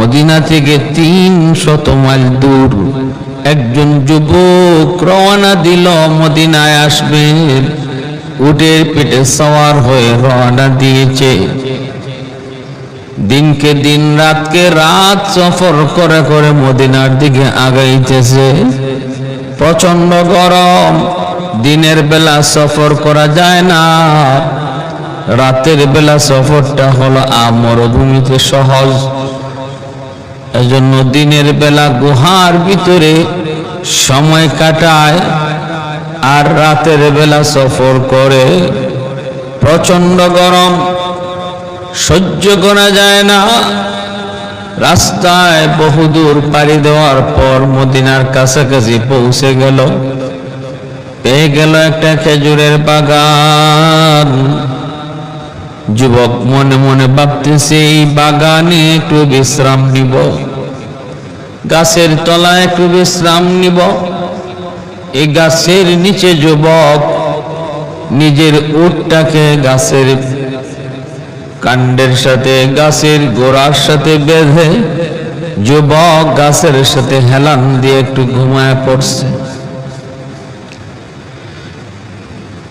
Medina থেকে 300 mile দূর একজন যুবক রওনা দিল মদিনায় আসবে। উটের পিঠে সওয়ার হয়ে রওনা দিয়েছে। দিনকে দিন রাতকে রাত সফর করে করে মদিনার দিকে আগাইতেছে। প্রচন্ড গরম, দিনের বেলা সফর করা যায় না, রাতের বেলা সফরটা হলো মরুভূমিতে সহজ। এজন্য দিনের বেলা গুহার ভিতরে সময় কাটায় আর রাতের বেলা সফর করে। প্রচন্ড গরম সহ্য করা যায় না। রাস্তায় বহুদূর পাড়ি দেওয়ার পর মদিনার কাছাকাছি পৌঁছে গেল। পেয়ে গেল একটা খেজুরের বাগান। যুবক মনে মনে ভাবতেছে এই বাগানে একটু বিশ্রাম নিব, গাছের তলায় একটু বিশ্রাম নিব। এই গাছের নিচে যুবক নিজের উটটাকে গাছের কাণ্ডের সাথে গাছের গোড়ার সাথে বেঁধে যুবক গাছের সাথে হেলান দিয়ে একটু ঘুমায় পড়ছে।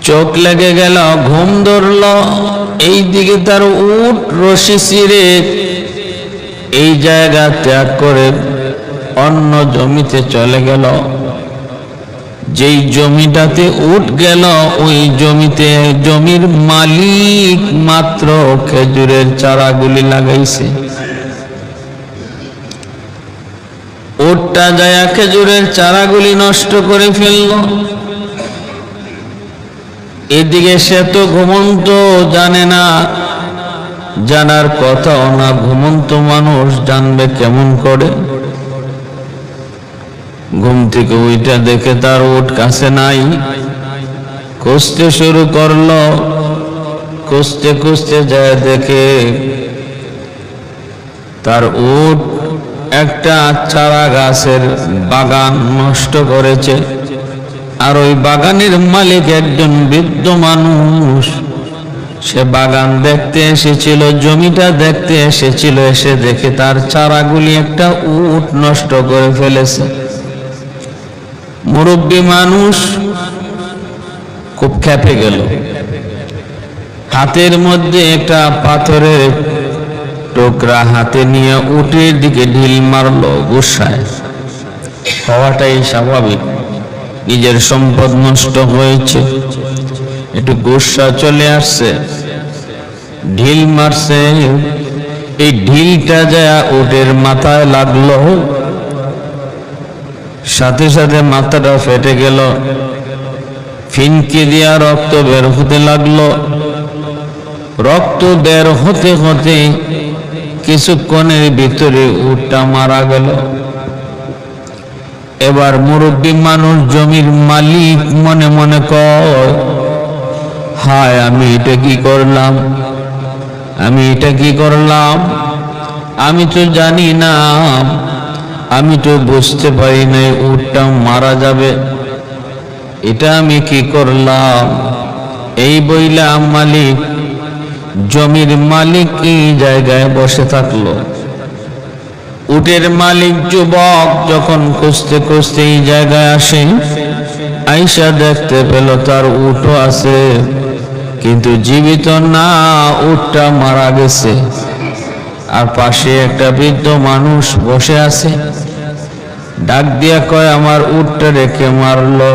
চোখ লেগে গেল, ঘুম ধরল। এই দিকে তার উট রশি ছিঁড়ে এই জায়গা ত্যাগ করে অন্য জমিতে চলে গেল। যেই জমিটাতে উট গেল ওই জমিতে জমির মালিক মাত্র খেজুরের চারাগুলি লাগাইছে। উটটা যায় খেজুরের চারাগুলি নষ্ট করে ফেলল। এদিকে সে তো ঘুমন্ত, জানে না, জানার কথাও না। ঘুমন্ত মানুষ জানবে কেমন করে? ঘুম থেকে ওইটা দেখে তার উট কাছে নাই। খুঁজতে শুরু করলো। খুঁজতে খুঁজতে যায় দেখে তার উট একটা চারা গাছের বাগান নষ্ট করেছে। আর ওই বাগানের মালিক একজন বৃদ্ধ মানুষ। সে বাগান দেখতে এসেছিল, জমিটা দেখতে এসেছিল। এসে দেখে তার চারাগুলি একটা উট নষ্ট করে ফেলেছে। মুরব্বী মানুষ খুব ক্ষেপে গেল। হাতের মধ্যে একটা পাথরের টুকরা হাতে নিয়ে উটের দিকে ঢিল মারলো গুসায়। হওয়াটাই স্বাভাবিক, নিজের সম্পদ নষ্ট হয়েছে, একটু গুসা চলে আসছে, ঢিল মারছে। এই ঢিলটা যায় উটের মাথায় লাগলো, সাথে সাথে মাথাটা ফেটে গেল। ফিনকি দিয়া রক্ত বের হতে লাগলো। রক্ত বের হতে হতে কিছুক্ষণের ভিতরে উটটা মারা গেল। এবার মুরব্বী মানুষ, জমির মালিক, মনে মনে কয়, হায় আমি এটা কি করলাম, আমি এটা কি করলাম, আমি তো জানি না, আমি তো বুঝতে পারি নাই উটটা মারা যাবে, এটা আমি কি করলাম। এই বইলা মালিক, জমির মালিক এই জায়গায় বসে থাকলো। উটের মালিক যুবক যখন খুঁজতে খুঁজতে এই জায়গায় আসে, আইসা দেখতে পেল তার উটও আছে, কিন্তু জীবিত না, উটটা মারা গেছে। আর পাশে একটা বৃদ্ধ মানুষ বসে আছে। ডাক দিয়া কয়, আমার উটটা রেখে মারলো।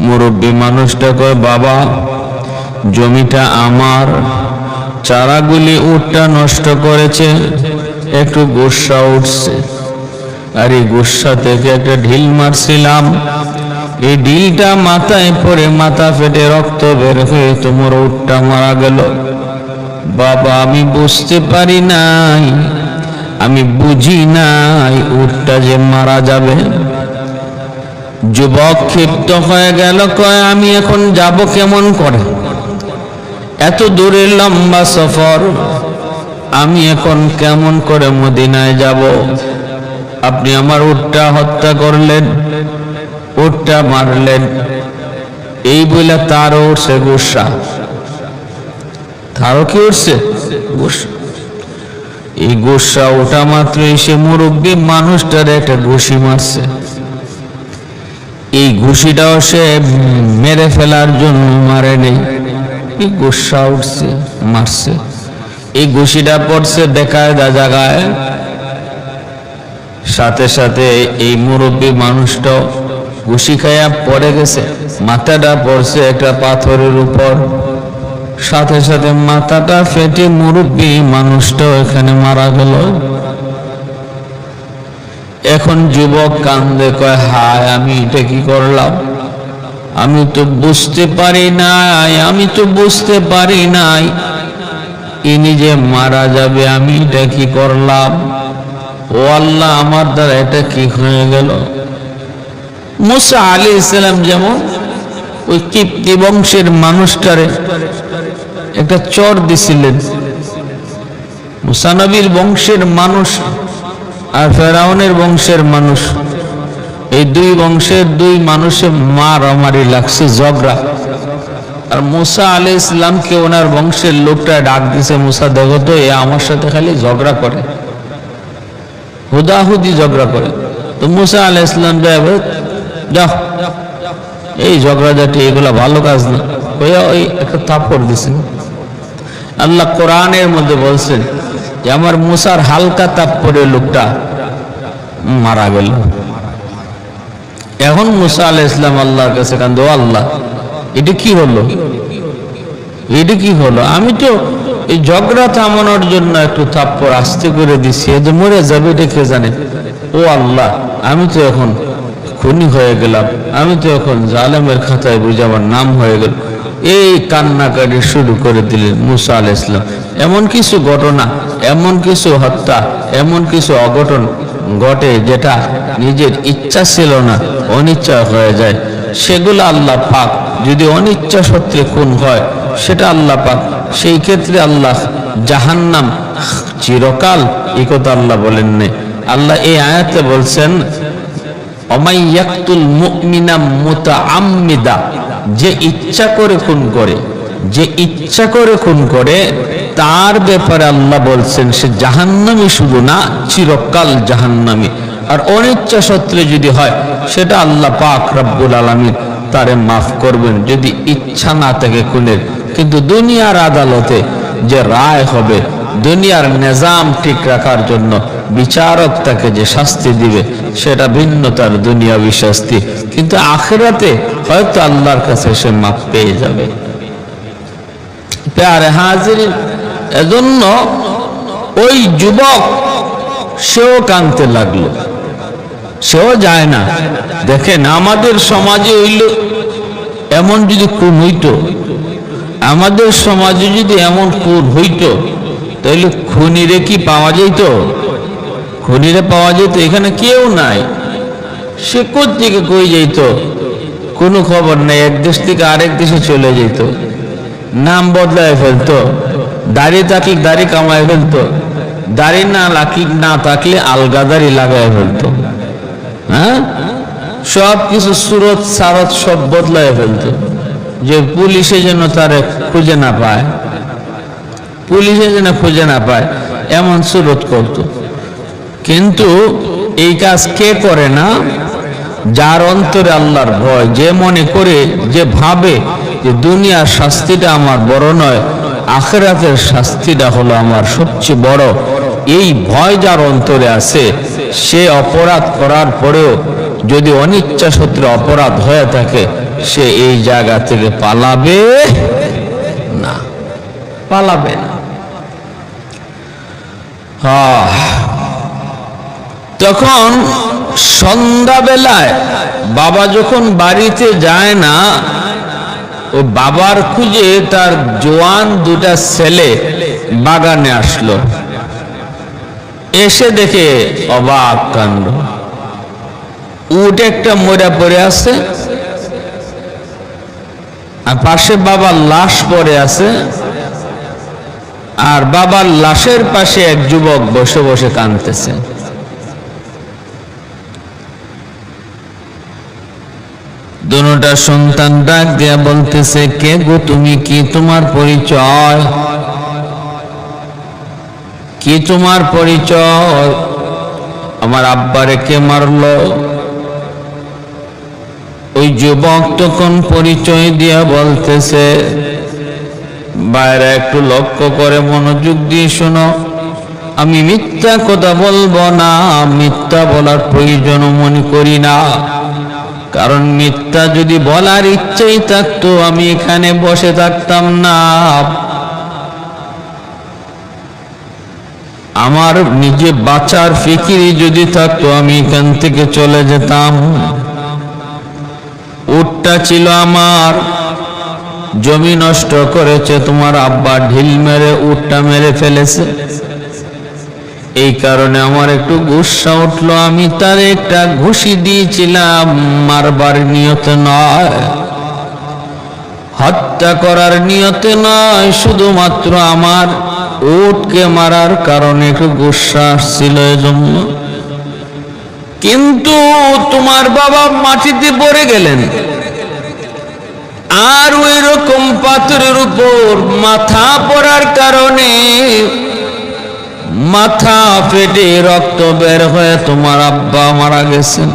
মুরব্বী মানুষটা কয়, বাবা জমিটা আমার, চারাগুলি উটটা নষ্ট করেছে, একটু গুসা উঠছে, আর এই গুসা থেকে একটা ঢিল মারছিলাম, এই ঢিলটা মাথায় পড়ে মাথা ফেটে রক্ত বের হয়ে তোমার উটটা মারা গেল। বাবা আমি বুঝতে পারি নাই, আমি বুঝি নাই উটটা যে মারা যাবে। যুবক ক্ষিপ্ত হয়ে গেল, কয় আমি এখন যাব কেমন করে, এত দূরের লম্বা সফর, আমি এখন কেমন করে মদিনায় যাব? আপনি আমার উটটা হত্যা করলেন, উটটা মারলেন। এই বলে তারও উঠছে গুসা। তারও কি উঠছে? গুসা। এই গোসা ওঠা মাত্রই সে মুরব্বী মানুষটার একটা ঘুষি মারছে। এই ঘুষিটাও সে মেরে ফেলার জন্য মারে নেই, এই গোসা উঠছে মারছে। এই ঘুষিটা পড়ছে বেকায়দা জায়গায়, সাথে সাথে এই মুরব্বী মানুষটাও ঘুষি খাইয়া পড়ে গেছে। মাথাটা পড়ছে একটা পাথরের উপর, সাথে সাথে মাথাটা ফেটে মুরব্বী মানুষটাও এখানে মারা গেল। এখন যুবক কান্দে, কয় হায় আমি এটা কি করলাম, আমি তো বুঝতে পারি নাই, আমি তো বুঝতে পারি নাই ইনি যে মারা যাবে, আমি এটা কি করলাম, ও আল্লাহ আমার দ্বারা এটা কি হয়ে গেল। মুসা আলাইহিস সালাম যেমন ওই কিপ্তি বংশের মানুষটারে একটা চর দিছিলেন, মুসা নবীর বংশের মানুষ আর ফেরাউনের বংশের মানুষ, এই দুই বংশের দুই মানুষের মারামারি লাগছে, ঝগড়া। আর মুসা আলাইহিস সালামকে ওনার বংশের লোকটা ডাক দিছে, মুসা দেখো তো এ আমার সাথে খালি ঝগড়া করে, হুদাহুদি ঝগড়া করে। তো মুসা আলাইহিস সালাম যাও, এই ঝগড়াঝাটি এগুলা ভালো কাজ না, ওই একটা থাপ্পড় দিছেন। আল্লাহ কোরআনের মধ্যে বলছেন যে আমার মুসার হালকা থাপ্পড়ে লোকটা মারা গেল। এখন মুসা আলাইহিস সালাম আল্লাহর কাছে কান্দে, ও আল্লাহ এটা কি হলো, এটা কি হলো, আমি তো এই ঝগড়া থামানোর জন্য একটু থাপ্পড় আস্তে করে দিছি, এ যে মরে যাবে এটা কে জানে। ও আল্লাহ আমি তো এখন খুনি হয়ে গেলাম, আমি তো এখন জালেমের খাতায় বুঝে আমার নাম হয়ে গেল। এই কান্নাকাটি শুরু করে দিলেন মুসা আলাইহিস সালাম। এমন কিছু ঘটনা, এমন কিছু হত্যা, এমন কিছু অঘটন ঘটে যেটা নিজের ইচ্ছা ছিল না, অনিচ্ছা হয়ে যায়, সেগুলো আল্লাহ পাক যদি অনিচ্ছা সত্ত্বে খুন হয় সেটা আল্লাহ পাক, সেই ক্ষেত্রে আল্লাহ জাহান্নাম চিরকাল, এই কথা আল্লাহ বলেন নাই। আল্লাহ এই আয়াতে বলছেন ওমাই ইয়াকতুল মুমিনা মুতাআম্মিদা, যে ইচ্ছা করে খুন করে, যে ইচ্ছা করে খুন করে তার ব্যাপারে আল্লাহ বলছেন সে জাহান্নামী, শুধু না চিরকাল জাহান্নামী। আর অনিচ্ছা সত্ত্বে যদি হয় সেটা আল্লাহ পাক রব্বুল আলামিন তারে মাফ করবেন যদি ইচ্ছা না থাকে খুনের। কিন্তু দুনিয়ার আদালতে যে রায় হবে, দুনিয়ার নিজাম ঠিক রাখার জন্য বিচারক তাকে যে শাস্তি দিবে সেটা ভিন্ন, তার দুনিয়াবী শাস্তি, কিন্তু আখিরাতে হয়তো আল্লাহর কাছে সে মাফ পেয়ে যাবে। প্যারে হাজিরিন, এজন্য ওই যুবক সেও কাঁদতে লাগলো, সেও যায় না। দেখেন আমাদের সমাজে হইল এমন যদি খুন হইতো, আমাদের সমাজে যদি এমন খুন হইতো তাহলে খুনিরে কি পাওয়া যেত, খুনিরে পাওয়া যেত? এখানে কেউ নাই, সে কোত্থেকে কই যেত কোনো খবর নেই, এক দেশ থেকে আরেক দেশে চলে যেত, নাম বদলায় ফেলতো, দাড়ি থাকলে দাড়ি কামায় ফেলতো, দাড়ি না থাকলে আলগা দাড়ি লাগায় ফেলতো, হ্যাঁ সব কিছু সুরত সারত সব বদলায় ফেলতো, যে পুলিশে যেন তারে খুঁজে না পায়, পুলিশে যেন খুঁজে না পায়, এমন সুরত করতো। কিন্তু এই কাজ কে করে না? যার অন্তরে আল্লাহর ভয়, যে মনে করে, যে ভাবে যে দুনিয়ার শাস্তিটা আমার বড় নয়, আখিরাতের শাস্তিটা হলো আমার সবচেয়ে বড়, এই ভয় যার অন্তরে আছে, সে অপরাধ করার পরেও যদি অনিচ্ছা সত্ত্বে অপরাধ হয়ে থাকে, সে এই জায়গা থেকে পালাবে না, পালাবে না। তখন সন্ধ্যাবেলায় বাবা যখন বাড়িতে যায় না, ও বাবার খুঁজে তার জোয়ান দুটা ছেলে বাগানে আসলো, এসে দেখে অবাক কাণ্ড, উট একটা মরা পড়ে আছে, আর পাশে বাবার লাশ পড়ে আছে, আর বাবার লাশের পাশে এক যুবক বসে বসে কাঁদতেছে। দুটা সন্তান ডাক দিয়া বলতেছে, কে গো তুমি, কি তোমার পরিচয়, কি তোমার পরিচয়? আমার আব্বারে কে মারলো? ওই যুবক তখন পরিচয় দিয়া বলতেছে, বাইরে একটু লক্ষ্য করে মনোযোগ দিয়ে শোনো, আমি মিথ্যা কথা বলবো না, মিথ্যা বলার প্রয়োজন মনে করি না, কারণ মিথ্যা যদি বলার ইচ্ছেই থাকতো আমি এখানে বসে থাকতাম না। আমার নিজে বাঁচার ফিকিরি যদি থাকতো আমি এখান থেকে চলে যেতাম। উটটা ছিল আমার, জমি নষ্ট করেছে তোমার আব্বা, ঢিল মেরে উটটা মেরে ফেলেছে। এই কারণে আমার একটু গুসা উঠলো, আমি তার একটা ঘুষি দিয়েছিলাম, মারবার নিয়তে নয়, হত্যা করার নিয়তে নয়, শুধুমাত্র আমার উটকে মারার কারণে একটু গুসা আসছিল এজন্য। কিন্তু তোমার বাবা মাটিতে পড়ে গেলেন, আর ওই রকম পাথরের উপর মাথা পড়ার কারণে মাথা ফেটে রক্ত বের হয়ে তোমার আব্বা মারা গেছেন।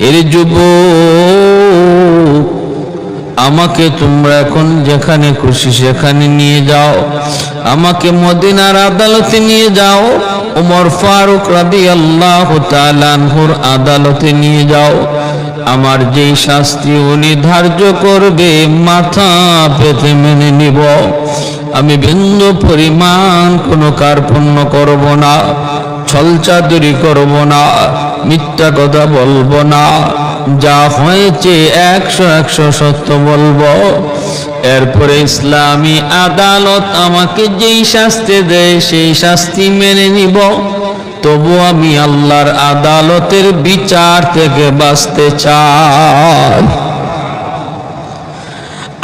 এর যুবক, আমাকে তোমরা এখন যেখানে খুশি সেখানে নিয়ে যাও, আমাকে মদিনার আদালতে নিয়ে যাও, ওমর ফারুক রাদিয়াল্লাহু তাআলা আনহুর আদালতে নিয়ে যাও। আমার যেই শাস্তি উনি ধার্য করবে মাথা পেতে মেনে নিব। আমি বিন্দু পরিমাণ কোনো কার্পণ্য করব না, ছলচাতুরি করব না, মিথ্যা কথা বলবো না, যা হয়েছে 100 সত্য বলবো। এরপরে ইসলামী আদালত আমাকে যেই শাস্তি দেয় সেই শাস্তি মেনে নিব। তবু আমি আল্লাহর আদালতের বিচার থেকে বাঁচতে চাই।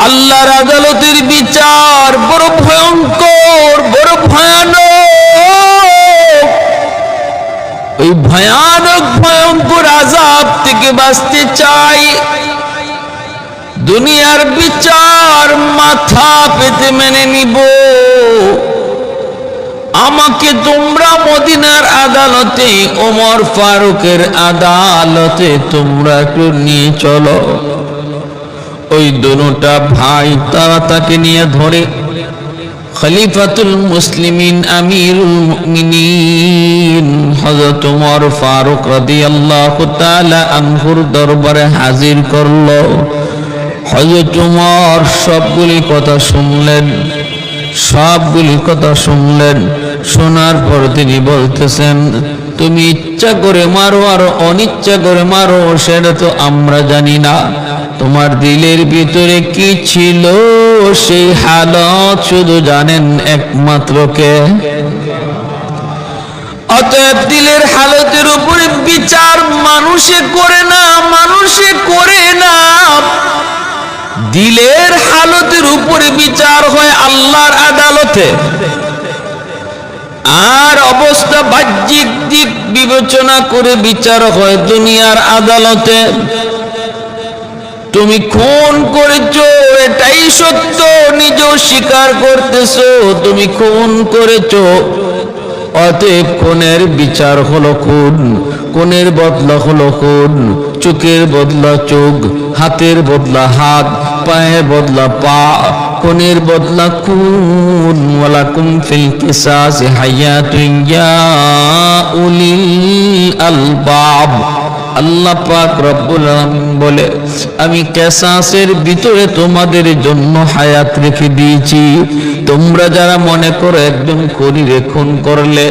আল্লাহর আদালতের বিচার বড় ভয়ঙ্কর, বড় ভয়ানক। ওই ভয়ানক ভয়ঙ্কর আযাব থেকে বাঁচতে চাই। দুনিয়ার বিচার মাথা পেতে মেনে নিব। আমাকে তোমরা মদিনার আদালতে, ওমর ফারুকের আদালতে তোমরা একটু নিয়ে চলো। ওই দুটা ভাই তারা তাকে নিয়ে ধরে খলিফাতুল মুসলিমিন আমিরুল মুমিনিন হযরত ওমর ফারুক রাদিয়াল্লাহু তাআলা আনহুর দরবারে হাজির করলো। হযরত ওমর সবগুলি কথা শুনলেন। শোনার পর তিনি বলতেছেন, তুমি ইচ্ছা করে মারো আর অনিচ্ছা করে মারো সেটা তো আমরা জানি না, তোমার দিলের ভিতরে কি ছিল সেই হালত শুধু জানেন একমাত্র কে। অতএব দিলের হালতের উপরে বিচার মানুষে করে না, দিলের হালতের উপরে বিচার হয় আল্লাহর আদালতে। আর অবস্থা বাহ্যিক দিক বিবেচনা করে বিচার হয় দুনিয়ার আদালতে। তুমি খুন করেছো এটাই সত্য, নিজেও স্বীকার করতেছো তুমি খুন করেছো। অতএব খুনের বিচার হলো খুন, খুনের বদলা হলো খুন, চোখের বদলা চোখ, হাতের বদলা হাত, পায়ের বদলা পা, খুনের বদলা খুন। ওয়ালাকুম ফিল কিসাস হায়াতুন ইয়া উলিল আলবাব। আল্লাহ পাক রব্বুল আলামিন বলে, আমি কিসাসের ভিতরে তোমাদের জন্য হায়াত রেখে দিয়েছি। তোমরা যারা মনে করো একজন খুনিরে খুন করলে,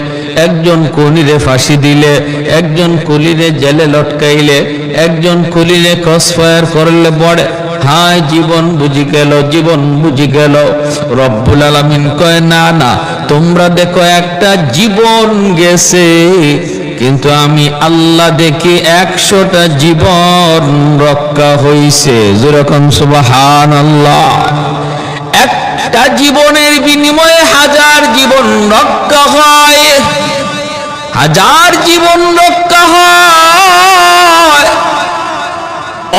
একজন খুনিরে ফাঁসি দিলে, একজন খুনিরে জেলে লটকাইলে, একজন খুনিরে ক্রসফায়ার করলে পড়ে হায় জীবন বুঝি গেল। রব্বুল আলামিন কয়, না, তোমরা দেখো একটা জীবন গেছে, কিন্তু আমি আল্লাহ দেখি 100টা জীবন রক্ষা হইছে। যেরকম সুবহানাল্লাহ। একটা জীবনের বিনিময়ে 1000 জীবন রক্ষা হয়, 1000 জীবন রক্ষা হয়।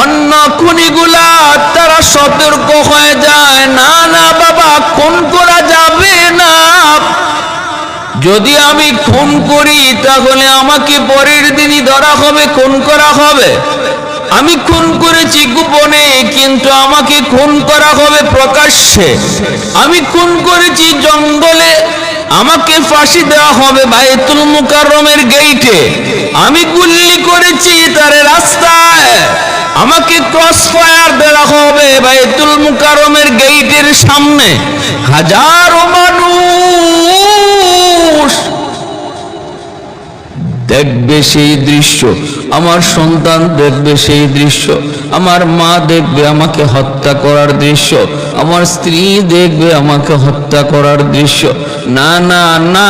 অন্য খুনিগুলা তারা সতর্ক হয়ে যায়, না বাবা খুন করা যাবে না, যদি আমি খুন করি তাহলে আমাকে পরের দিনই ধরা হবে, খুন করা হবে। আমি খুন করেছি গোপনে, কিন্তু আমাকে খুন করা হবে প্রকাশ্যে। আমি খুন করেছি জঙ্গলে, আমাকে ফাঁসি দেওয়া হবে বাইতুল মুকাররমের গেইটে। আমি গুলি করেছি তার রাস্তায়, আমাকে ক্রস ফায়ার দেওয়া হবে বাইতুল মুকাররমের গেইটের সামনে। হাজারো মানুষ দেখবে সেই দৃশ্য, আমার সন্তান দেখবে সেই দৃশ্য, আমার মা দেখবে আমাকে হত্যা করার দৃশ্য, আমার স্ত্রী দেখবে আমাকে হত্যা করার দৃশ্য। না না না,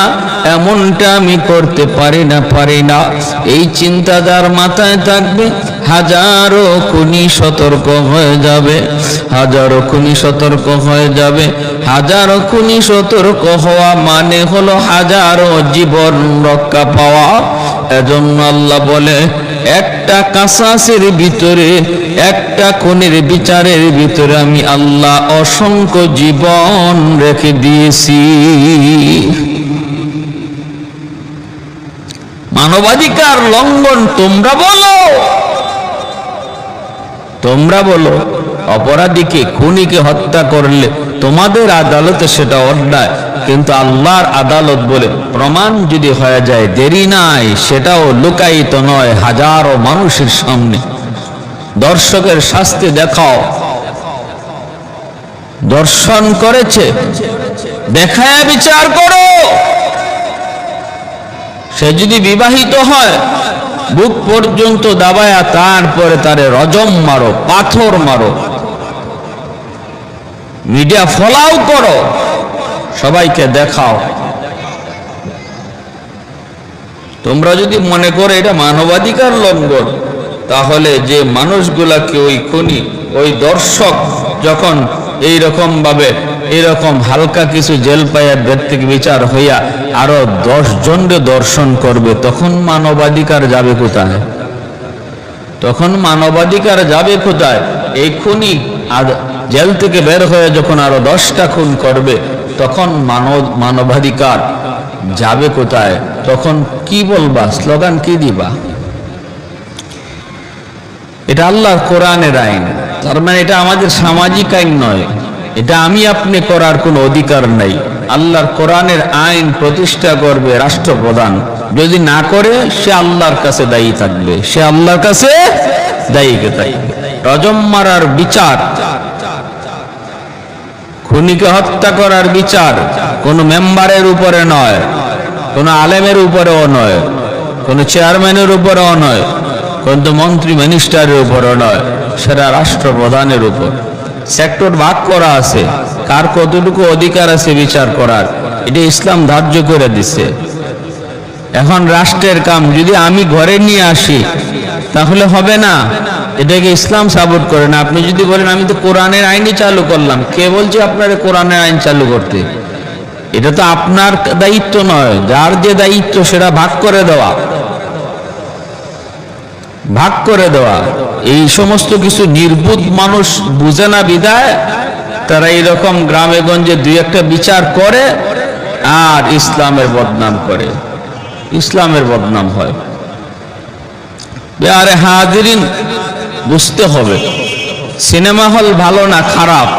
এমনটা আমি করতে পারি না। এই চিন্তা যার মাথায় থাকবে, হাজারো খুনি সতর্ক হয়ে যাবে, হাজারো খুনি সতর্ক হয়ে যাবে। হাজারো খুনি সতর্ক হওয়া মানে হলো হাজারো জীবন রক্ষা পাওয়া। এজন্য আল্লাহ বলে, একটা কাসাসের ভিতরে, একটা খুনের বিচারের ভিতরে আমি আল্লাহ অসংখ্য জীবন রেখে দিয়েছি। মানবাধিকার লঙ্ঘন তোমরা বলো, অপরাধীকে খুনিকে হত্যা করলে তোমাদের আদালতে সেটা অন্যায়, কিন্তু আল্লাহর আদালত বলে প্রমাণ যদি হয়ে যায় দেরি নাই, সেটাও লুকায়িত নয়, হাজারো মানুষের সামনে দর্শকের শাস্তি দেখাও। দর্শন করেছে, দেখায় বিচার করো। সে যদি বিবাহিত হয়, বুক পর্যন্ত দাবায়া তারপরে তারে রজম মারো, পাথর মারো, মিডিয়া ফলাও করো, সবাইকে দেখাও। তোমরা যদি মনে করো এটা মানবাধিকার লঙ্ঘন, তাহলে যে মানুষগুলাকে ওই খুনি, ওই দর্শক যখন এইরকম ভাবে এরকম হালকা কিছু জেল পাইয়া বেদ থেকে বিচার হইয়া আরো 10 জনকে দর্শন করবে, তখন মানবাধিকার যাবে কোথায়? তখন মানবাধিকার যাবে কোথায়? এই খুনি জেল থেকে বের হয়ে যখন আরো 10টা খুন করবে, তখন মানবাধিকার যাবে কোথায়? তখন কি বলবা? স্লোগান কি দিবা? এটা আল্লাহর কোরআনের আইন, তার মানে এটা আমাদের সামাজিক আইন নয়, এটা আমি আপনি করার কোনো অধিকার নাই। আল্লাহর কোরআনের আইন প্রতিষ্ঠা করবে রাষ্ট্রপ্রধান, যদি না করে সে আল্লাহর কাছে দায়ী থাকবে, সে আল্লাহর কাছে দায়ী থাকবে। রজম মারার বিচার, খুনিকে হত্যা করার বিচার কোনো মেম্বারের উপরে নয়, কোনো আলেমের উপরেও নয়, কোনো চেয়ারম্যানের উপরেও নয়, কিন্তু মন্ত্রী মিনিস্টারের উপরও নয়, সেটা রাষ্ট্রপ্রধানের উপর। সেক্টর ভাগ করা আছে, কার কতটুকু অধিকার আছে বিচার করার, এটা ইসলাম ধার্য করে দিছে। এখন রাষ্ট্রের কাম যদি আমি ঘরে নিয়ে আসি তাহলে হবে না, এটাকে ইসলাম সাপোর্ট করে না। আপনি যদি বলেন আমি তো কোরআনের আইনই চালু করলাম, কে বলছে আপনার কোরআনের আইন চালু করতে? এটা তো আপনার দায়িত্ব নয়, যার যে দায়িত্ব সেটা ভাগ করে দেওয়া, ভাগ করে দেওয়া। এই সমস্ত কিছু নির্বুধ মানুষ বুঝে না বিধায় তারা এইরকম গ্রামে গঞ্জে 2-1টা বিচার করে আর ইসলামের বদনাম করে, ইসলামের বদনাম হয়। আরে হাজিরিন, বুঝতে হবে সিনেমা হল ভালো না খারাপ?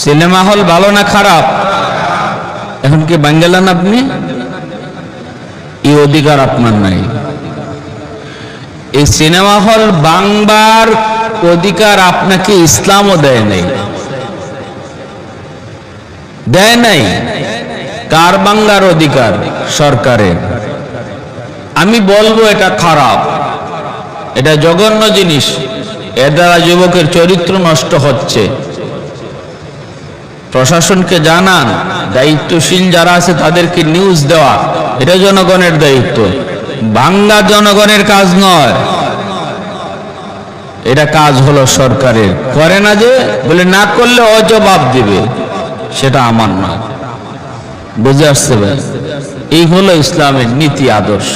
সিনেমা হল ভালো না খারাপ? এখন কি বাঙ্গালান আপনি? এই অধিকার আপনার নাই। এই সিনেমা হল বাংবার অধিকার আপনাকে ইসলামও দেয় নাই, দেয় নাই। কার বাংলার অধিকার? সরকারের। আমি বলবো এটা খারাপ, এটা জঘন্য জিনিস, এর দ্বারা যুবকের চরিত্র নষ্ট হচ্ছে। প্রশাসনকে জানান, দায়িত্বশীল যারা আছে তাদেরকে নিউজ দেওয়া, এটা জনগণের দায়িত্ব, বাংলা জনগণের কাজ নয়, এটা কাজ হলো সরকারের। করে না যে বলে না করলে অজবাব দিবে, সেটা আমার না। বুঝে আসছে ভাই? এই হলো ইসলামের নীতি আদর্শ।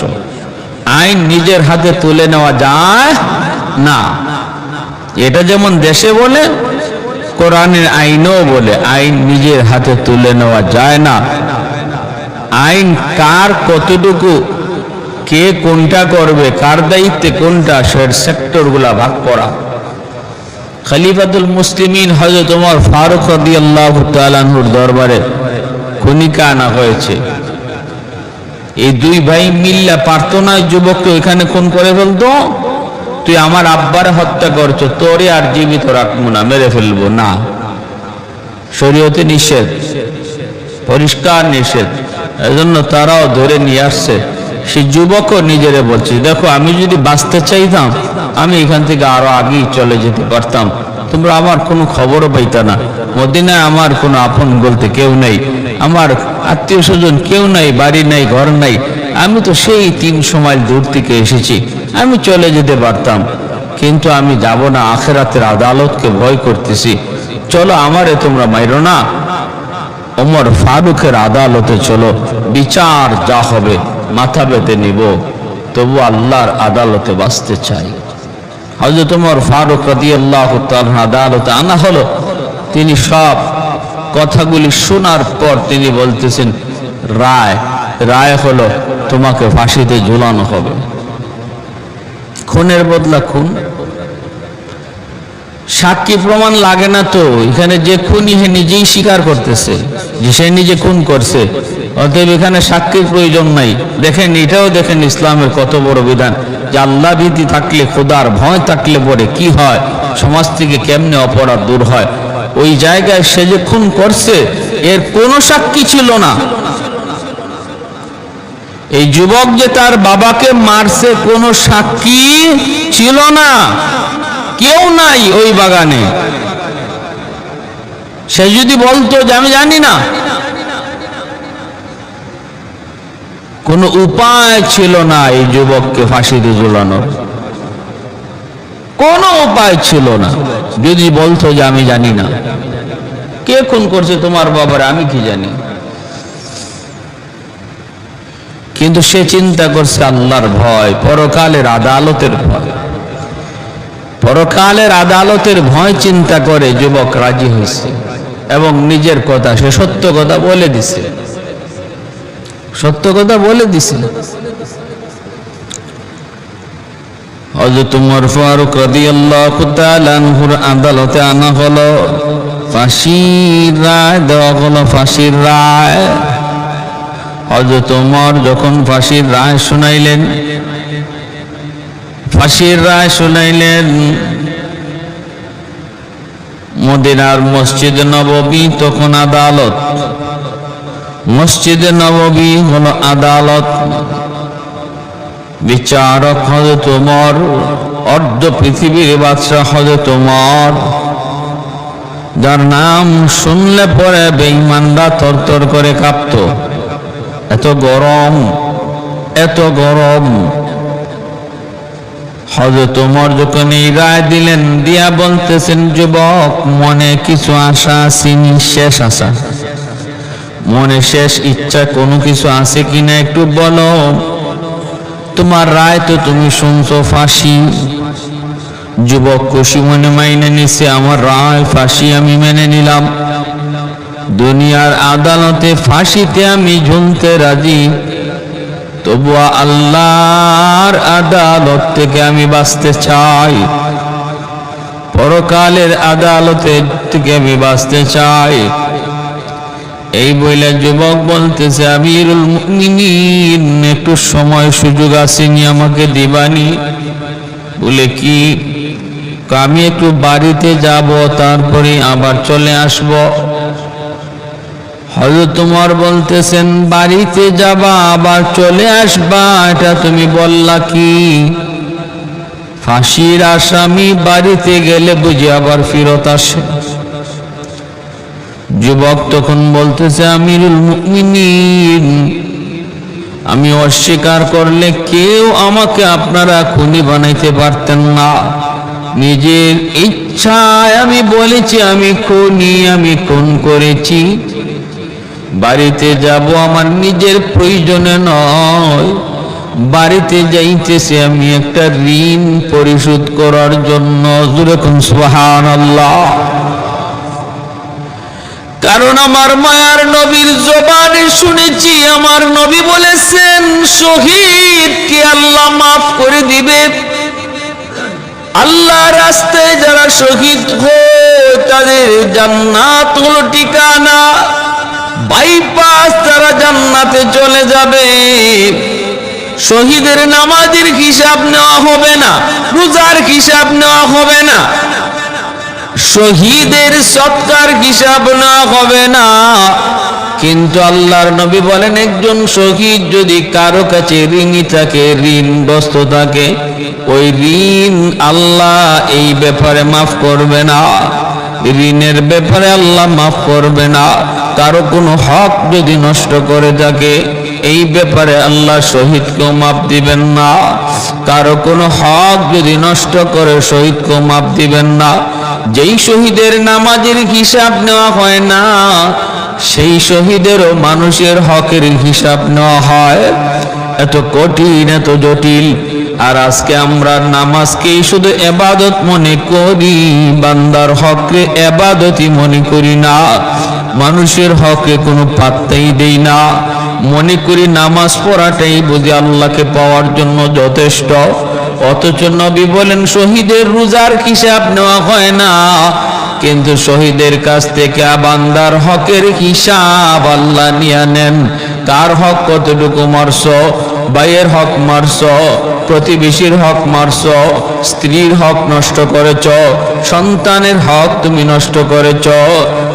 আইন নিজের হাতে তুলে নেওয়া যায় না, এটা যেমন দেশে বলে কোরআনের আইনও বলে আইন নিজের হাতে তুলে নেওয়া যায় না। আইন কার কতটুকু, কে কোনটা করবে, কার দায়িত্বে কোনটা, সে সেক্টরগুলা ভাগ করা। খলিফাতুল মুসলিমিন হযরত ওমর ফারুক রাদিয়াল্লাহু তাআলা আনহুর দরবারে খনিকা আনা হয়েছে। এই দুই ভাই মিল্লা পারতো না যুবককে এখানে খুন করে ফেলতো, তুই আমার আব্বার হত্যা করছো, তোরে আর জীবিত রাখবো না, মেরে ফেলবো না। শরীয়তে নিষেধ, পরিষ্কার নিষেধ। এজন্য তারাও ধরে নিয়ে আসছে। সে যুবকও নিজেরে বলছে, দেখো আমি যদি বাঁচতে চাইতাম আমি এখান থেকে আরো আগেই চলে যেতে পারতাম, তোমরা আমার কোনো খবরও পাইতা না। মদিনায় আমার কোনো আপন বলতে কেউ নেই, আমার আত্মীয় স্বজন কেউ নাই, বাড়ি নাই, ঘর নাই। আমি তো সেই 300 মাইল দূর থেকে এসেছি, আমি চলে যেতে পারতাম, কিন্তু আমি যাব না, আখিরাতের আদালতকে ভয় করতেছি। চলো, আমারে তোমরা মাইরো না, ওমর ফারুকের আদালতে চলো, বিচার যা হবে মাথা পেতে নিব, তবু আল্লাহর আদালতে বাঁচতে চাই। হযরত ওমর ফারুক রাদিয়াল্লাহু তাআলা আদালতে আনা হলো। তিনি সব কথাগুলি শোনার পর তিনি বলতেছেন, রায় হলো তোমাকে ফাঁসিতে ঝুলানো হবে। খুনের বদলা খুন। সাক্ষী প্রমাণ লাগে না তো, এখানে যে খুনি সে নিজেই স্বীকার করতেছে যে সে নিজে খুন করছে, অতএব এখানে সাক্ষীর প্রয়োজন নাই। দেখেন, এটাও দেখেন ইসলামের কত বড় বিধান, যে আল্লাহ ভীতি থাকলে, খোদার ভয় থাকলে পরে কি হয়, সমাজ থেকে কেমনে অপরাধ দূর হয়। ওই জায়গায় সে যে খুন করছে এর কোনো সাক্ষী ছিল না। এই যুবক যে তার বাবাকে মারছে কোনো সাক্ষী ছিল না, কেউ নাই ওই বাগানে। সে যদি বলতো যে আমি জানি না, কোনো উপায় ছিল না এই যুবককে ফাঁসিতে ঝুলানোর, কোনো উপায় ছিল না। যদি বলতো যে আমি জানি না, কে খুন করছে তোমার বাবার, আমি কি জানি। কিন্তু সে চিন্তা করছে আল্লাহর ভয়, পরকালের আদালতের ভয়। পরকালের আদালতের ভয় চিন্তা করে যুবক রাজি হয়েছে এবং নিজের কথা, সে সত্য কথা বলে দিছে, সত্য কথা বলে দিছে। হযরত ওমর ফারুক রাদিয়াল্লাহু তাআলা আনহুর আদালতে আনা হলো, ফাঁসির রায় দেওয়া হলো, ফাঁসির রায়। হযরত ওমর যখন ফাঁসির রায় শুনাইলেন, ফাঁসির রায় শুনাইলেন, মদিনার মসজিদে নববী তখন আদালত, মসজিদে নববী হলো আদালত। বিচারক হযরত ওমর, অর্ধ পৃথিবীর বাদশাহ হযরত ওমর, যার নাম শুনলে পরে বেঈমানরা থরথর করে কাঁপত। এত গরম, এত গরম। হযরত ওমর যখন এই রায় দিলেন, দিয়া বলতেছেন, যুবক মনে কিছু আশা আছে, শেষ আশা, মনে শেষ ইচ্ছা কোনো কিছু আছে কিনা একটু বলো। তোমার রায় তো তুমি শুনছো, ফাঁসি। যুবক খুশি মনে মাইনে নিছে, আমার রায় ফাঁসি, আমি মেনে নিলাম। দুনিয়ার আদালতে ফাঁসিতে আমি ঝুলতে রাজি, তবুও আল্লাহর আদালত থেকে আমি বাঁচতে চাই, পরকালের আদালতের থেকে আমি বাঁচতে চাই। এই বইলে যুবক বলতেছে, আমিরুল মুমিনিন একটু সময় সুযোগ আসেনি, আমাকে দিবানি। বলে কি? আমি একটু বাড়িতে যাব, তারপরে আবার চলে আসব। হযরত ওমর বলতেছেন, বাড়িতে যাবা আবার চলে আসবা, এটা তুমি বললা কি? ফাঁসির আসামি বাড়িতে গেলে বুঝি আবার ফিরত আসে? যুবক তখন বলতেছে, আমিরুল মুমিনিন, আমি অস্বীকার করলে কেউ আমাকে আপনারা খুনি বানাইতে পারতেন না। নিজের ইচ্ছায় আমি বলেছি আমি খুনি, আমি খুন করেছি। বাড়িতে যাব আমার নিজের প্রয়োজনে নয়, বাড়িতে যাইতেছে আমি একটা ঋণ পরিশোধ করার জন্য। জোরে কোন সুবহানাল্লাহ। কারণ আমার মায়ার নবীর জবানে শুনেছি, আমার নবী বলেছেন শহীদকে আল্লাহ মাফ করে দিবে। আল্লাহ রাস্তায় যারা শহীদ হয় তাদের জান্নাত হলো ঠিকানা, বাইপাস তারা জান্নাতে চলে যাবে। শহীদের নামাজের হিসাব নেওয়া হবে না, রোজার হিসাব নেওয়া হবে না, শহীদের সৎকার হিসাব নেওয়া হবে না। কিন্তু আল্লাহর নবী বলেন একজন শহীদ যদি কারো কাছে ঋণী থাকে, ঋণগ্রস্ত থাকে, ওই ঋণ আল্লাহ এই ব্যাপারে মাফ করবে না, ঋণের ব্যাপারে আল্লাহ মাফ করবে না। কারো কোনো হক যদি নষ্ট করে থাকে এই ব্যাপারে আল্লাহ শহীদকেও মাফ দিবেন না। কারো কোনো হক যদি নষ্ট করে শহীদকেও মাফ দিবেন না। যেই শহীদের নামাজের হিসাব নেওয়া হয় না সেই শহীদেরও মানুষের হকের হিসাব নেওয়া হয়। এত কঠিন, এত জটিল। আর আজকে আমরা নামাজকেই শুধু ইবাদত মনে করি, বান্দার হককে ইবাদতই মনে করি না, মানুষের হকে কোনো পাত্তাই দেই না। মনে করি নামাজ পড়াটাই বুঝি আল্লাহকে পাওয়ার জন্য যথেষ্ট। অথচ নবী বলেন শহীদের রোজার হিসাব নেওয়া হয় না, কিন্তু শহীদের কাছ থেকে বান্দার হকের হিসাব আল্লাহ নিয়ে নেন। কার হক কতটুকু মারছ, ভাইয়ের হক মারছ, প্রতিবেশীর হক মারছ, স্ত্রীর হক নষ্ট করেছ, সন্তানের হক তুমি নষ্ট করেছ,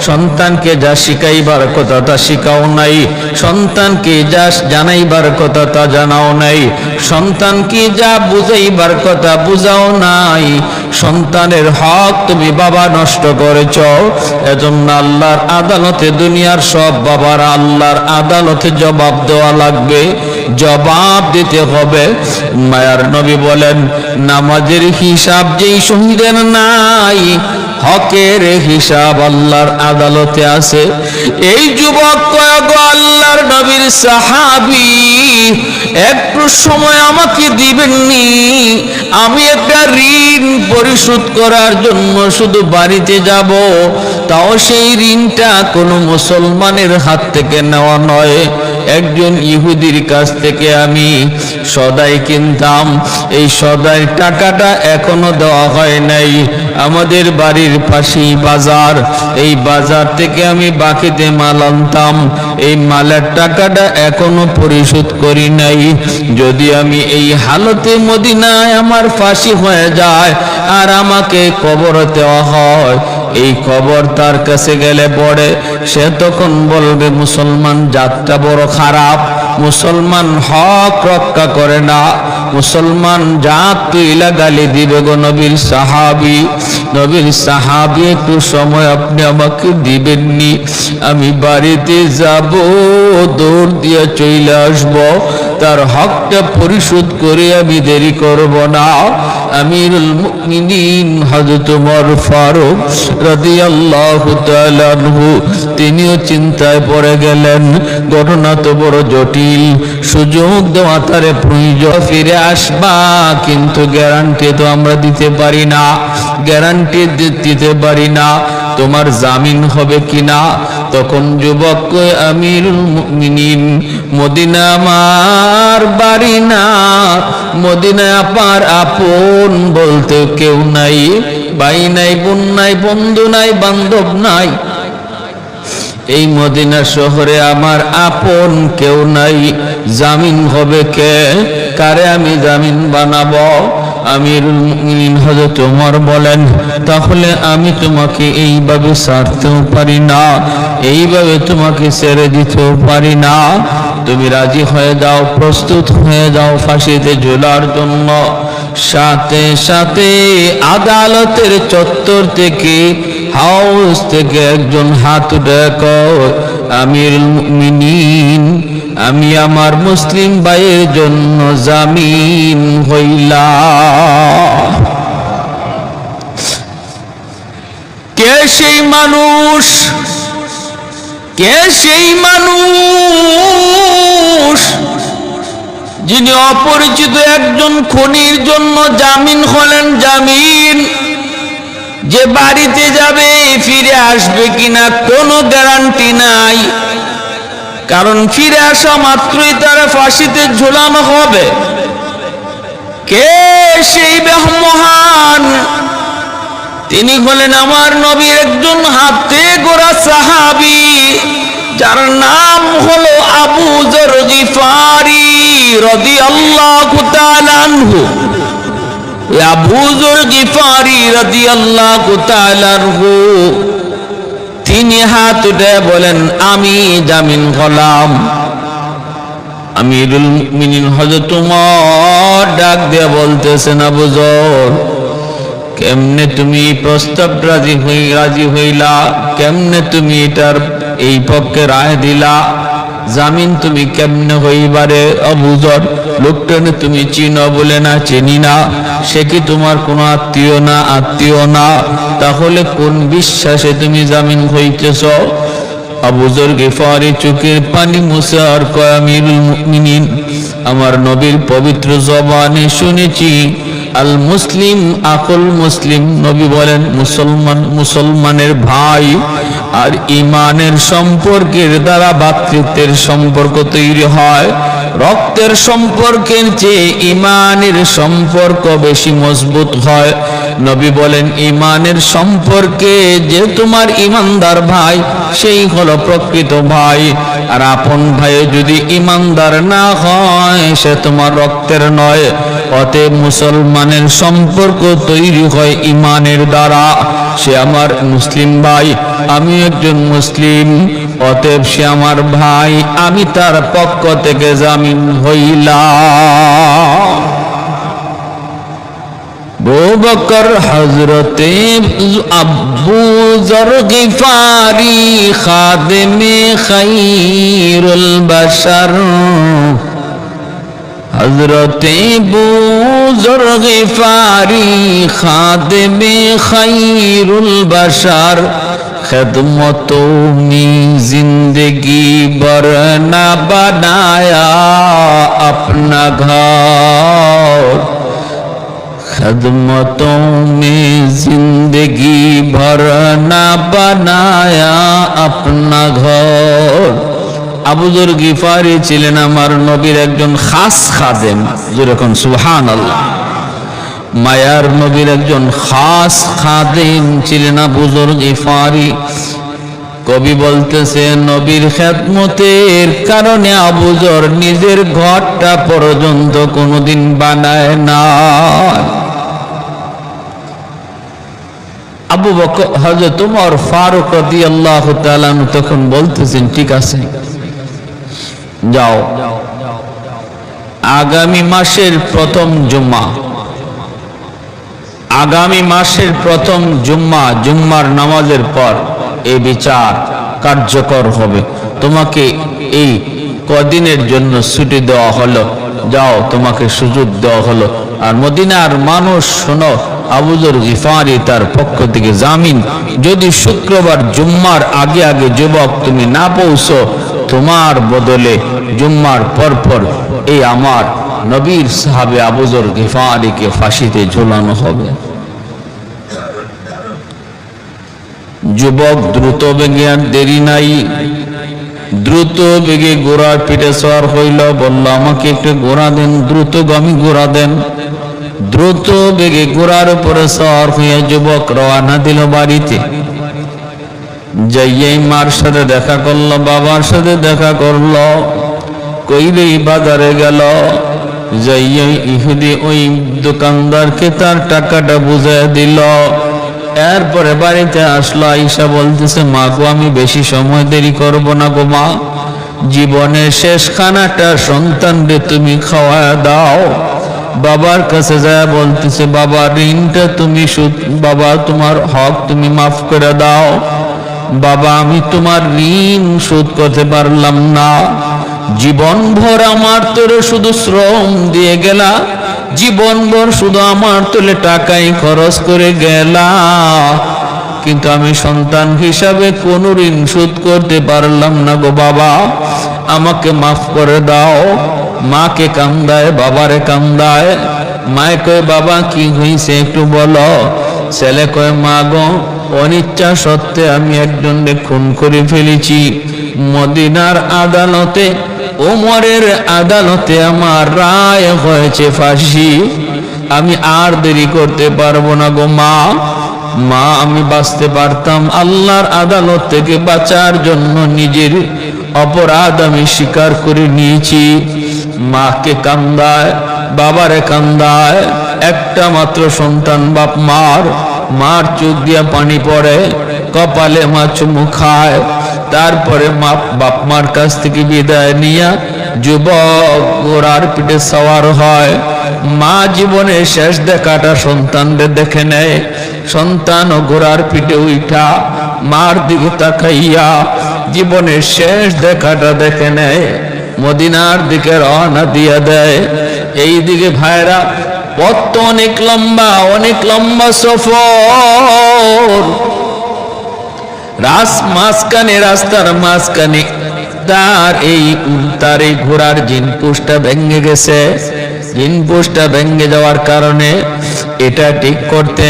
সন্তানকে যা শিখাইবার কথা তা শিখাও নাই, সন্তানকে যা জানাইবার কথা তা জানাও নাই, সন্তানকে যা বুঝাইবার কথা বুঝাও নাই, সন্তানের হক তুমি বাবা নষ্ট করেছ। এজন্য আল্লাহর আদালতে দুনিয়ার সব বাবার আল্লাহর আদালতে জবাব দেওয়া লাগবে, জবাব দিতে হবে। মায়ার নবী বলেন নামাজের হিসাব যেই শহীদের নাই, হকের হিসাব আল্লাহর আদালতে আছে। এই যুবক কয়েক আল্লাহর নবীর সাহাবী, একটু সময় আমাকে দিবেননি, আমি একটা ঋণ পরিশোধ করার জন্য শুধু বাড়িতে যাব, তাও সেই ঋণটা কোনো মুসলমানের হাত থেকে নেওয়া নয়, একজন ইহুদির কাছ থেকে আমি সদাই কিনতাম, এই সদাই টাকাটা এখনো দেওয়া হয় নাই। আমাদের বাড়ির পাশেই বাজার, এই বাজার থেকে আমি বাকিতে মাল আনতাম, এই মালের টাকাটা এখনো পরিশোধ করি নাই। যদি আমি এই হালতে মদিনায় আমার ফাঁসি হয়ে যায় আর আমাকে কবর দেওয়া হয়, এই কবর তার কাছে গেলে পড়ে সে তখন বলবে মুসলমান জাতটা বড় খারাপ, মুসলমান হক রক্ষা করে না, মুসলমান জাত তুইলা গালি দিবে গো নবীর সাহাবী। নবীর সাহাবী একটু সময় আপনি আমাকে দিবেননি, আমি বাড়িতে যাব, দৌড় দিয়ে চলে আসব, তার হকটা পরিশোধ করে আমি দেরি করব না। আমিরুল মুমিনিন হযরত ওমর ফারুক রাদিয়াল্লাহু তাআলা আনহু তিনিও চিন্তায় পড়ে গেলেন, ঘটনা তো বড় জটিল, সুযোগ দেওয়া তারে প্রয়োজন, ফিরে আসবা কিন্তু গ্যারান্টি তো আমরা দিতে পারি না, গ্যারান্টি দিতে পারি না, তোমার জামিন হবে কিনা। তখন যুবক কয় আমিরুল মুমিনিন মদিনা আমার বাড়ি না, মদিনা আপার আপন বলতে কেউ নাই, ভাই নাই, বোন নাই, বন্ধু নাই, বান্ধব নাই, এই মদিনা শহরে আমার আপন কেউ নাই, জামিন হবে কে, কারে আমি জামিন বানাবো? আমিরুল মুমিনিন হযরত ওমর বলেন তাহলে আমি তোমাকে এইভাবে ছাড়তেও পারি না, এইভাবে তোমাকে ছেড়ে দিতেও পারি না, তুমি রাজি হয়ে যাও, প্রস্তুত হয়ে যাও ফাঁসিতে ঝোলার জন্য। সাথে সাথে আদালতের চত্বর থেকে, হাউস থেকে একজন হাত উঠে কয় আমিরুল মুমিনিন আমি আমার মুসলিম ভাইয়ের জন্য জামিন হইলাম। কে সেই মানুষ, কে সেই মানুষ যিনি অপরিচিত একজন খুনির জন্য জামিন হলেন? জামিন যে বাড়িতে যাবে ফিরে আসবে কিনা কোনো গ্যারান্টি নাই, কারণ ফিরে আসা মাত্রই তার ফাঁসিতে ঝুলানো হবে। কে সেই মহান? তিনি হলেন আমার নবীর একজন হাতে গোরা সাহাবী, যার নাম হলো আবু যর গিফারি রাদিয়াল্লাহু তাআলা আনহু। আবু যর গিফারি রাদিয়াল্লাহু তাআলা আনহু তিনি হাত উঠে বলেন, আমি জামিন হলাম। আমিরুল মুমিনিন হযরত ওমর ডাক দিয়ে বলতেছেন, আবু যর, কেমনে তুমি প্রস্তাব রাজি হইলা? কেমনে তুমি এটার এই পক্ষে রায় দিলা? জামিন তুমি কেমনে হইবারে? আবু যর, লোকটাকে তুমি চিনো? বলে না, চিনি না। সে কি তোমার কোনো আত্মীয় না? আত্মীয় না। তাহলে কোন বিশ্বাসে তুমি জামিন হইতেছ? আবু যর গিফারি চোখের পানি মুছে আর কয়, আমিরুল মুমিনিন, আমার নবীর পবিত্র জবানে শুনেছি, আল মুসলিম আকুল মুসলিম। নবী বলেন, মুসলমান মুসলমানের ভাই, আর ইমানের সম্পর্কের দ্বারা ভ্রাতৃত্বের সম্পর্ক তৈরি হয়। রক্তের সম্পর্কের চেয়ে ইমানের সম্পর্ক বেশি মজবুত হয়। নবী বলেন, ইমানের সম্পর্কে যে তোমার ইমানদার ভাই, সেই হলো প্রকৃত ভাই। আর আপন ভাই যদি ইমানদার না হয়, সে তোমার রক্তের নয়। অতএব মুসলমানের সম্পর্ক তৈরি হয় ইমানের দ্বারা। সে আমার মুসলিম ভাই, আমি একজন মুসলিম, অতএব সে আমার ভাই, আমি তার পক্ষ থেকে জামিন হইলাম। আবু বকর হযরতে আবু যর গিফারি খাদেমে খায়রুল বাশার, হযরতে আবু যর গিফারি খাদেমে খায়রুল বাশার, খিদমতো মে জিंदगी বরনা বানায়া अपना घर, खिदमतों में जिंदगी भर ना बनाया अपना घर। আবু যর গিফারি ছিলেন আমার নবীর একজন খাস খাদেম। যেরকম সুবহানাল্লাহ, মায়ার নবীর একজন খাস খাদেম ছিলেন আবু যর গিফারি। কবি বলতেছে, নবীর খেদমতের কারণে আবু যর নিজের ঘরটা পর্যন্ত কোনোদিন বানায় না। আবু বকর হযরত ওমর ফারুক রাদিয়াল্লাহু তাআলা আনহু তখন বলতেছেন, ঠিক আছে, যাও, আগামী মাসের প্রথম জুম্মা, আগামী মাসের প্রথম জুম্মার নামাজের পর এই বিচার কার্যকর হবে। তোমাকে এই কদিনের জন্য ছুটি দেওয়া হলো, যাও, তোমাকে সুযোগ দেওয়া হলো। আর মদিনার মানুষ শোনো, আবু যর গিফারি তার পক্ষ থেকে জামিন, যদি শুক্রবার জুম্মার আগে আগে যুবক তুমি না পৌঁছো, তোমার বদলে জুম্মার পরপর এই আমার নবীর সাহাবে আবু যর গিফারিকে ফাঁসিতে ঝুলানো হবে। যুবক দ্রুত বেগে, আর দেরি নাই, দ্রুত বেগে ঘোড়ার পিঠে সওয়ার হইল। বলল, আমাকে একটু ঘোড়া দেন, দ্রুতগামী ঘোড়া দেন। দ্রুত বেগে ঘোড়ার উপরে সওয়ার হইয়া যুবক রওনা দিল বাড়িতে। যাইয়াই মার সাথে দেখা করলো, বাবার সাথে দেখা করলো, কইলেই বাজারে গেল। যাইয়াই ইহুদি ওই দোকানদারকে তার টাকাটা বুঝাইয়া দিল। এরপরে বাড়িতে আসলো, আয়েশা বলতেছে, মা গো, আমি বেশি সময় দেরি করব না গো মা, জীবনের শেষ খানাটা সন্তানরে তুমি খাওয়া দাও। বাবার কাছে যায় বলতেছে, বাবা, ঋণটা তুমি বাবা, তোমার হক তুমি মাফ করে দাও। বাবা, আমি তোমার ঋণ শোধ করতে পারলাম না, জীবনভর আমার তোরে শুধু শ্রম দিয়ে গেলা, জীবনভর শুধু আমার তোলে টাকাই খরচ করে গেলা, কিন্তু আমি সন্তান হিসাবে কোন ঋণ শোধ করতে পারলাম না গো বাবা, আমাকে মাফ করে দাও। মাকে কান্দায়, বাবারে কান্দায়। মায়ে কয়, বাবা কি হয়েছে একটু বলো। ছেলে কয় মা গো, অনিচ্ছা সত্ত্বে আমি একজনকে খুন করে ফেলেছি। মদিনার আদালতে, ওমরের আদালতে আমার রায় হয়েছে ফাঁসি। আমি আর দেরি করতে পারবো না গো মা। মা আমি বাঁচতে পারতাম, আল্লাহর আদালত থেকে বাঁচার জন্য নিজের অপরাধ আমি স্বীকার করে নিয়েছি। মাকে কান্দায়, বাবারে কান্দায়, একটা মাত্র সন্তান বাপ মার, মার চোখ দিয়া পানি পড়ে, কপালে মা চুমু খায়। তারপরে মা বাপ মার কাছ থেকে বিদায় নিয়া যুবক ঘোড়ার পিঠে সওয়ার হয়। মা জীবনের শেষ দেখাটা সন্তানদের দেখে নেয়। সন্তান ও ঘোড়ার পিঠে উঠা মার দিকে তাকাইয়া জীবনের শেষ দেখাটা দেখে নেয়, মদিনার দিকে রওনা দিয়া দেয়। এই দিকে ভাইরা, পথ তো অনেক লম্বা, অনেক লম্বা সফর। রাস্তার মাঝখানে তার এই ঘোড়ার জিনপুষটা ভেঙে গেছে। জিনপুষটা ভেঙে যাওয়ার কারণে এটা ঠিক করতে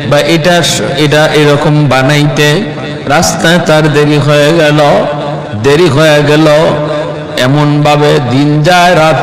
বা এটা এরকম বানাইতে রাস্তায় তার দেরি হয়ে গেল। এমন ভাবে দিন যায়, রাত